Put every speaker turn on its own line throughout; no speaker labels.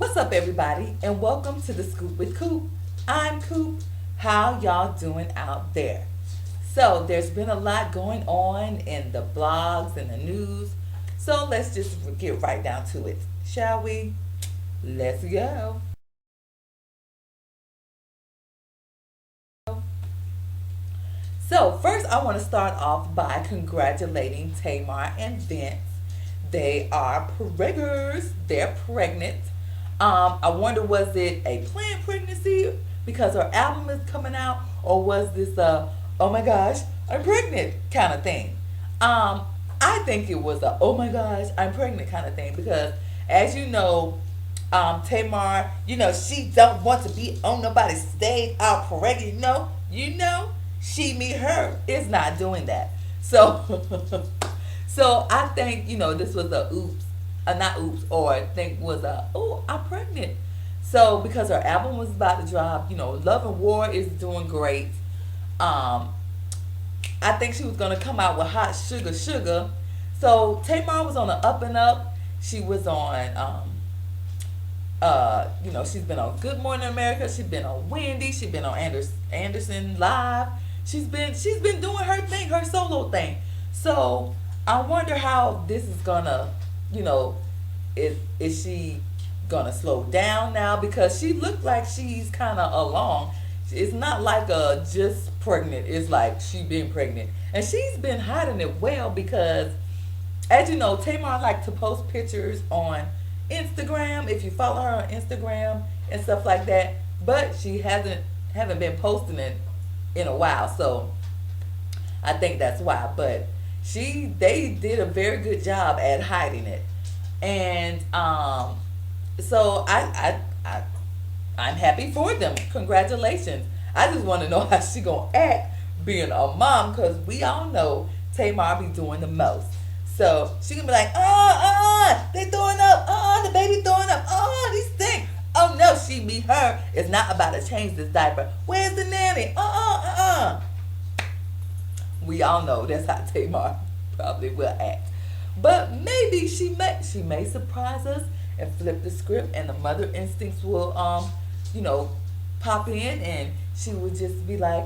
What's up, everybody, and welcome to the Scoop with Coop. I'm Coop. How y'all doing out there? So, there's been a lot going on in the blogs and the news. So, let's just get right down to it, shall we? Let's go. So, first, I want to start off by congratulating Tamar and Vince. They are preggers. They're pregnant. I wonder, was it a planned pregnancy because her album is coming out, or was this a oh my gosh, I'm pregnant kind of thing? I think it was a oh my gosh, I'm pregnant kind of thing because, as you know, Tamar, she don't want to be on nobody's stage out pregnant. She, me, her is not doing that. So, so I think this was a oops, not oops, or I think was a oh I'm pregnant. So because her album was about to drop, Love and War is doing great. I think she was gonna come out with Hot Sugar Sugar. So Tamar was on the up and up. She was on she's been on Good Morning America. She's been on Wendy. She's been on Anderson Live. She's been doing her thing, her solo thing. So I wonder how this is gonna, is she gonna slow down now, because she looked like she's kind of along. It's not like a just pregnant. It's like she been pregnant, and she's been hiding it well because, as you know, Tamar like to post pictures on Instagram. If you follow her on Instagram and stuff like that, but she haven't been posting it in a while, so I think that's why. But they did a very good job at hiding it, and so I'm happy for them. Congratulations. I just want to know how she gonna act being a mom, because we all know Tamar be doing the most. So she gonna be like, they throwing up, the baby throwing up, these things. Oh no, she be her. It's not about to change this diaper. Where's the nanny? We all know that's how Tamar probably will act. But maybe she may surprise us and flip the script, and the mother instincts will pop in, and she would just be like,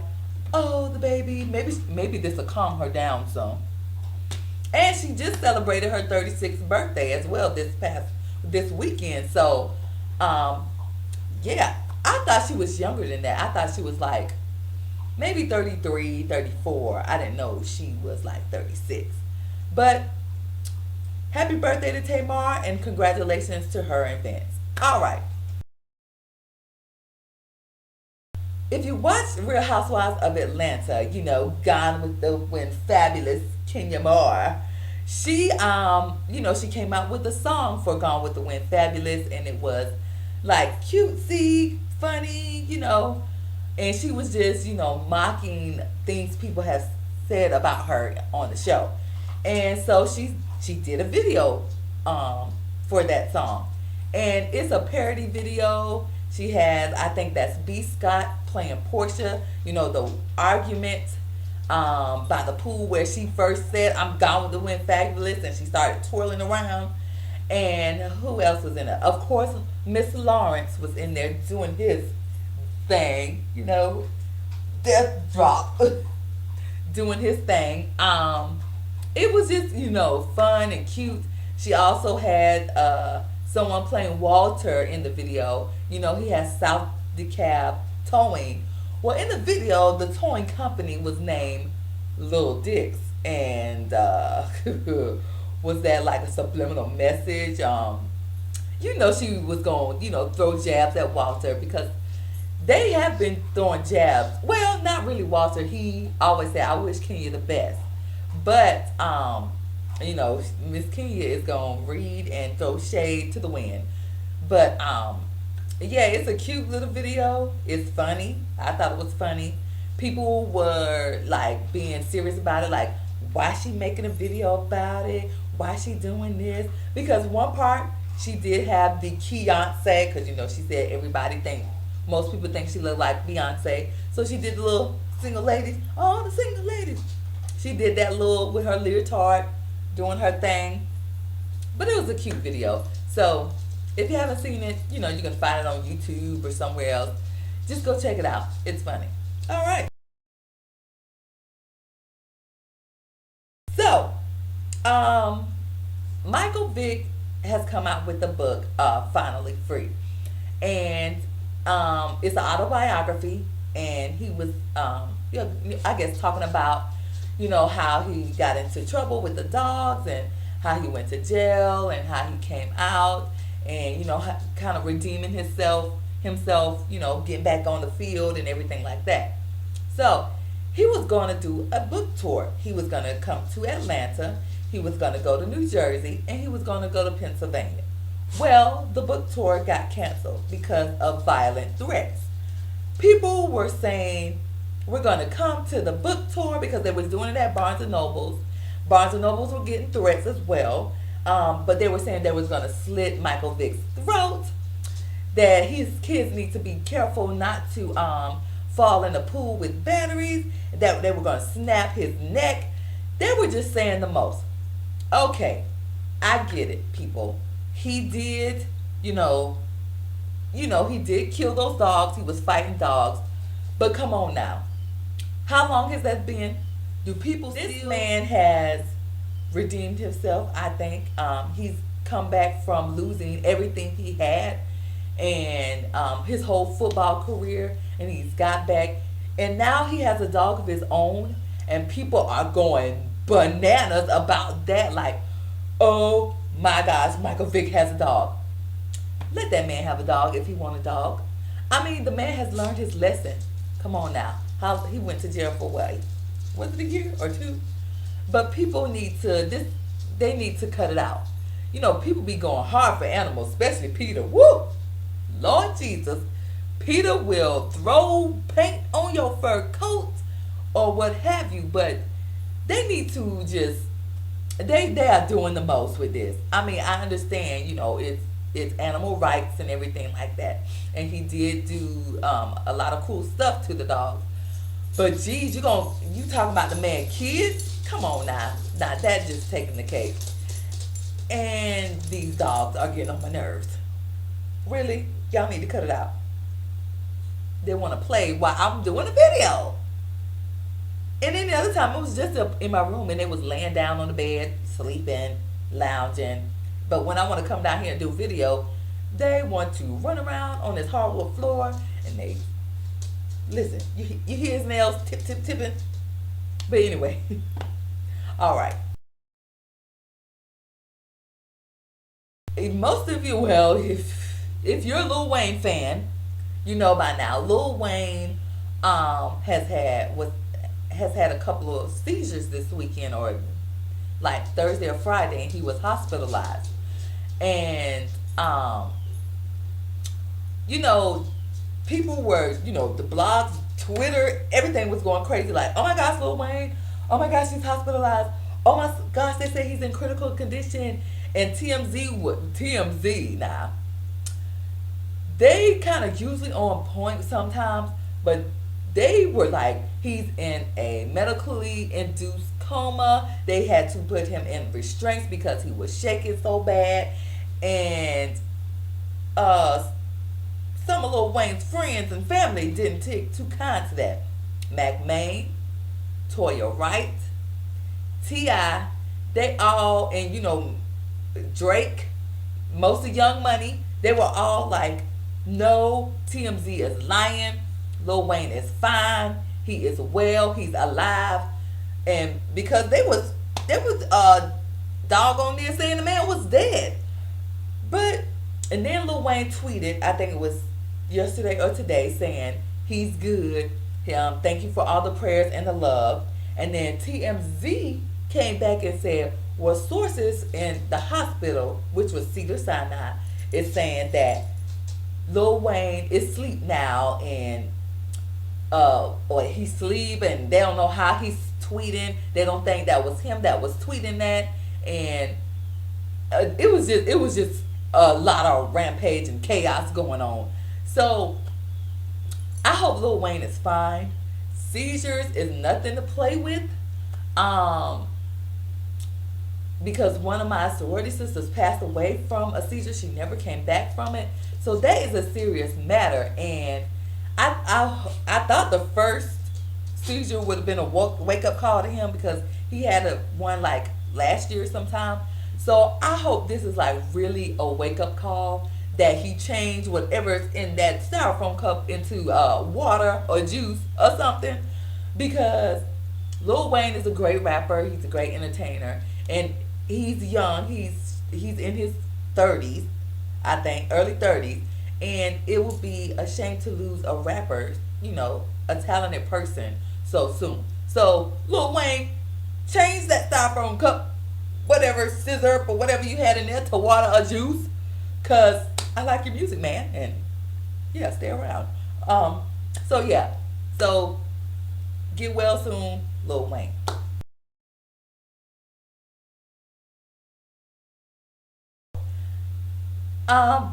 oh, the baby. Maybe this will calm her down some. And she just celebrated her 36th birthday as well this weekend. So, yeah, I thought she was younger than that. I thought she was like maybe 33, 34. I didn't know she was like 36. But happy birthday to Tamar, and congratulations to her and Vince. All right. If you watch Real Housewives of Atlanta, Gone with the Wind, fabulous Kenya Moore, she she came out with a song for Gone with the Wind, fabulous, and it was like cutesy, funny, and she was just mocking things people have said about her on the show, and so she did a video for that song, and it's a parody video. She has, I think that's B. Scott playing Portia, the argument by the pool where she first said, I'm gone with the wind, fabulous, and she started twirling around. And who else was in it? Of course, Miss Lawrence was in there doing his thing, death drop, doing his thing. It was just, fun and cute. She also had someone playing Walter in the video. He has South DeKalb Towing. Well, in the video, the towing company was named Little Dicks. And was that like a subliminal message? She was going to, throw jabs at Walter, because they have been throwing jabs. Well, not really Walter. He always said, I wish Kenya the best. But, Miss Kenya is going to read and throw shade to the wind. But, yeah, it's a cute little video. It's funny. I thought it was funny. People were, like, being serious about it. Like, why she making a video about it? Why she doing this? Because one part, she did have the Beyonce, because, she said most people think she looked like Beyonce. So she did the little single ladies. Oh, the single ladies. She did that little with her leotard, doing her thing. But it was a cute video. So If you haven't seen it, you can find it on YouTube or somewhere else. Just go check it out. It's funny. All right. So, um, Michael Vick has come out with the book, Finally Free. And it's an autobiography. And he was, I guess, talking about, how he got into trouble with the dogs and how he went to jail and how he came out and, kind of redeeming himself, getting back on the field and everything like that. So he was going to do a book tour. He was going to come to Atlanta. He was going to go to New Jersey, and he was going to go to Pennsylvania. Well, the book tour got canceled because of violent threats. People were saying, we're going to come to the book tour because they was doing it at Barnes& and Nobles. Barnes& and Nobles were getting threats as well. But they were saying they was going to slit Michael Vick's throat, that his kids need to be careful not to fall in the pool with batteries, that they were going to snap his neck. They were just saying the most. Okay, I get it, people. He did, he did kill those dogs. He was fighting dogs. But come on now. How long has that been? Do people This man has redeemed himself, I think. He's come back from losing everything he had and his whole football career, and he's got back. And now he has a dog of his own, and people are going bananas about that. Like, oh my gosh, Michael Vick has a dog. Let that man have a dog if he want a dog. I mean, the man has learned his lesson. Come on now. He went to jail for what? Was it a year or two? But people need to they need to cut it out. People be going hard for animals, especially Peter. Woo! Lord Jesus. Peter will throw paint on your fur coat or what have you, but they need to just they are doing the most with this. I mean, I understand, it's animal rights and everything like that. And he did do a lot of cool stuff to the dogs. But geez, you talking about the man kids? Come on now. Now that just taking the cake. And these dogs are getting on my nerves. Really? Y'all need to cut it out. They want to play while I'm doing a video. And then the other time, it was just in my room, and they was laying down on the bed, sleeping, lounging. But when I want to come down here and do a video, they want to run around on this hardwood floor, and they listen. You hear his nails tipping. But anyway, all right. Most of you, well, if you're a Lil Wayne fan, you know by now. Lil Wayne has had a couple of seizures this weekend, or like Thursday or Friday, and he was hospitalized. And people were, the blogs, Twitter, everything was going crazy. Like, oh my gosh, Lil Wayne, oh my gosh, he's hospitalized. Oh my gosh, they say he's in critical condition. And TMZ now, they kind of usually on point sometimes, but they were like, he's in a medically induced coma. They had to put him in restraints because he was shaking so bad. And some of Lil Wayne's friends and family didn't take too kind to that. Mac Maine, Toya Wright, T.I., they all, and Drake, most of Young Money, they were all like, no, TMZ is lying. Lil Wayne is fine. He is well. He's alive. And because there was dog on there saying the man was dead. And then Lil Wayne tweeted, I think it was yesterday or today, saying he's good. Thank you for all the prayers and the love. And then TMZ came back and said, well, sources in the hospital, which was Cedars-Sinai, is saying that Lil Wayne is asleep now, and or he's asleep, and they don't know how he's tweeting. They don't think that was him that was tweeting that, and it was just a lot of rampage and chaos going on. So I hope Lil Wayne is fine. Seizures is nothing to play with. because one of my sorority sisters passed away from a seizure. She never came back from it. So that is a serious matter. And I thought the first seizure would have been a wake up call to him because he had one like last year sometime. So I hope this is like really a wake up call that he changed whatever's in that styrofoam cup into water or juice or something, because Lil Wayne is a great rapper. He's a great entertainer, and he's young. He's in his 30s, I think, early 30s, and it would be a shame to lose a rapper, a talented person so soon. So Lil Wayne, change that styrofoam cup, whatever scissor or whatever you had in there to water or juice, cause I like your music, man, and yeah, stay around. So yeah, so get well soon, Lil Wayne.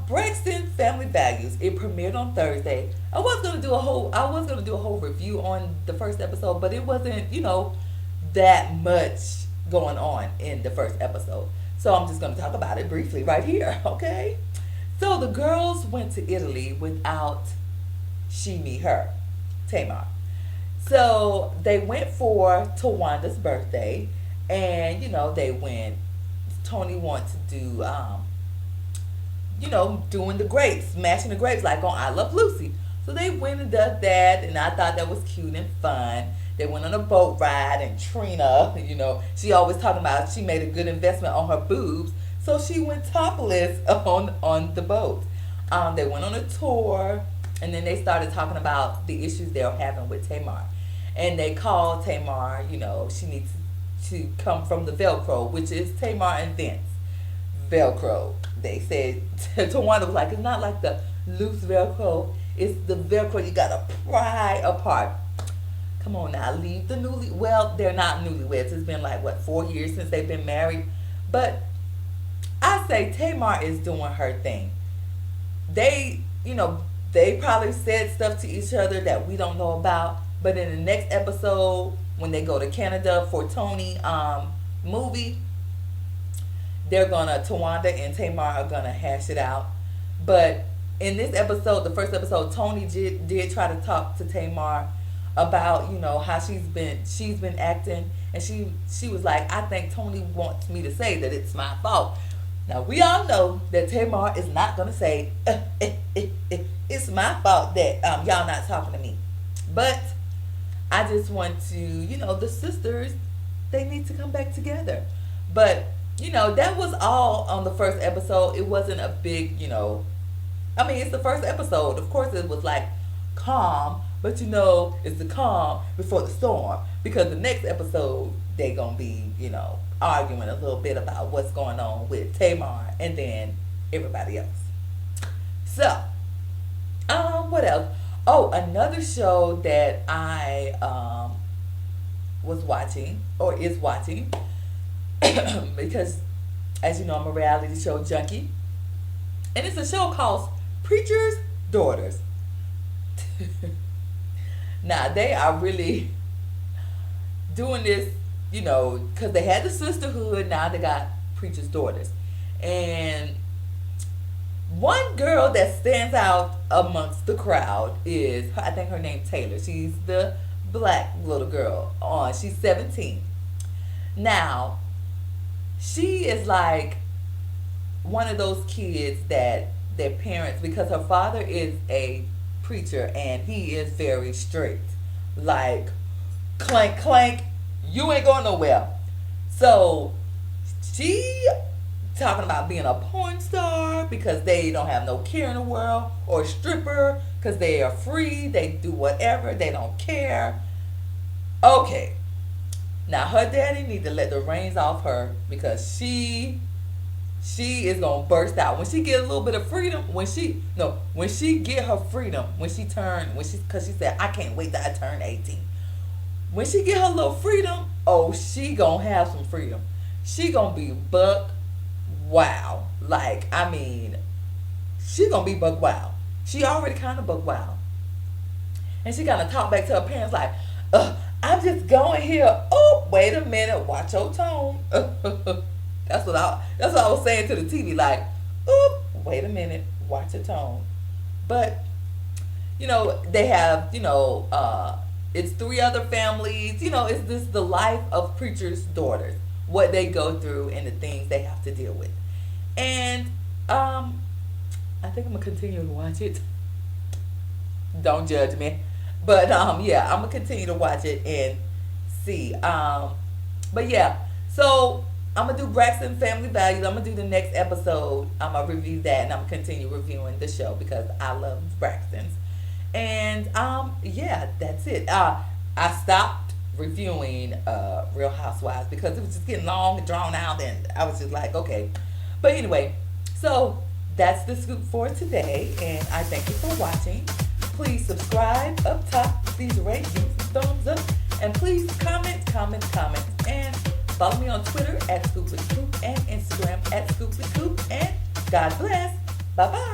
Braxton Family Values. It premiered on Thursday. I was gonna do a whole review on the first episode, but it wasn't, that much going on in the first episode. So I'm just gonna talk about it briefly right here, okay? So the girls went to Italy without she, me, her, Tamar. So they went for Tawanda's birthday, and they went. Tony wanted to do doing the grapes, smashing the grapes like on I Love Lucy. So they went and did that, and I thought that was cute and fun. They went on a boat ride, and Trina, she always talking about she made a good investment on her boobs, so she went topless on the boat. They went on a tour, and then they started talking about the issues they were having with Tamar, and they called Tamar. She needs to come from the Velcro, which is Tamar and Vince. Velcro. They said Tawanda was like, it's not like the loose Velcro. It's the Velcro you gotta pry apart. Come on now, leave the well, they're not newlyweds. It's been like, what, 4 years since they've been married? But I say Tamar is doing her thing. They probably said stuff to each other that we don't know about. But in the next episode, when they go to Canada for Tony movie, Tawanda and Tamar are gonna hash it out. But in this episode, the first episode, Tony did try to talk to Tamar about how she's been acting, and she was like, I think Tony wants me to say that it's my fault. Now we all know that Tamar is not gonna say it's my fault that y'all not talking to me. But I just want to, the sisters, they need to come back together. But that was all on the first episode. It wasn't a big, it's the first episode. Of course, it was like calm, but it's the calm before the storm, because the next episode they gonna be, arguing a little bit about what's going on with Tamar and then everybody else. So, what else? Oh, another show that I was watching or is watching because, as you know, I'm a reality show junkie, and it's a show called Preacher's Daughters. Now they are really doing this, because they had the sisterhood. Now they got Preacher's Daughters, and one girl that stands out amongst the crowd is, I think her name Taylor. She's the black little girl. She's 17. Now, she is like one of those kids that their parents, because her father is a preacher and he is very strict. Like, clank, clank, you ain't going nowhere. So, she talking about being a porn star because they don't have no care in the world, or a stripper because they are free, they do whatever, they don't care. Okay, now her daddy need to let the reins off her, because she is gonna burst out when she get a little bit of freedom. When she get her freedom, because she said, I can't wait till I turn 18. When she get her little freedom, oh, she gonna have some freedom. She gonna be buck wow. Like, I mean, she gonna be buck wow. She already kind of buck wow. And she gonna talk back to her parents like, I'm just going here. Oh, wait a minute. Watch your tone. That's what I was saying to the TV. Like, oop, wait a minute, watch your tone. But they have it's three other families. It's this the life of preachers' daughters, what they go through and the things they have to deal with. And I think I'm gonna continue to watch it. Don't judge me, but yeah, I'm gonna continue to watch it and see. But yeah, so I'm gonna do Braxton Family Values. I'm gonna do the next episode. I'm gonna review that, and I'm gonna continue reviewing the show because I love Braxton's. And yeah, that's it. I stopped reviewing Real Housewives because it was just getting long and drawn out, and I was just like, okay. But anyway, so that's the scoop for today, and I thank you for watching. Please subscribe up top. Please rate, give me some thumbs up, and please comment, and follow me on Twitter at ScoopWithCoop and Instagram at ScoopWithCoop. And God bless. Bye bye.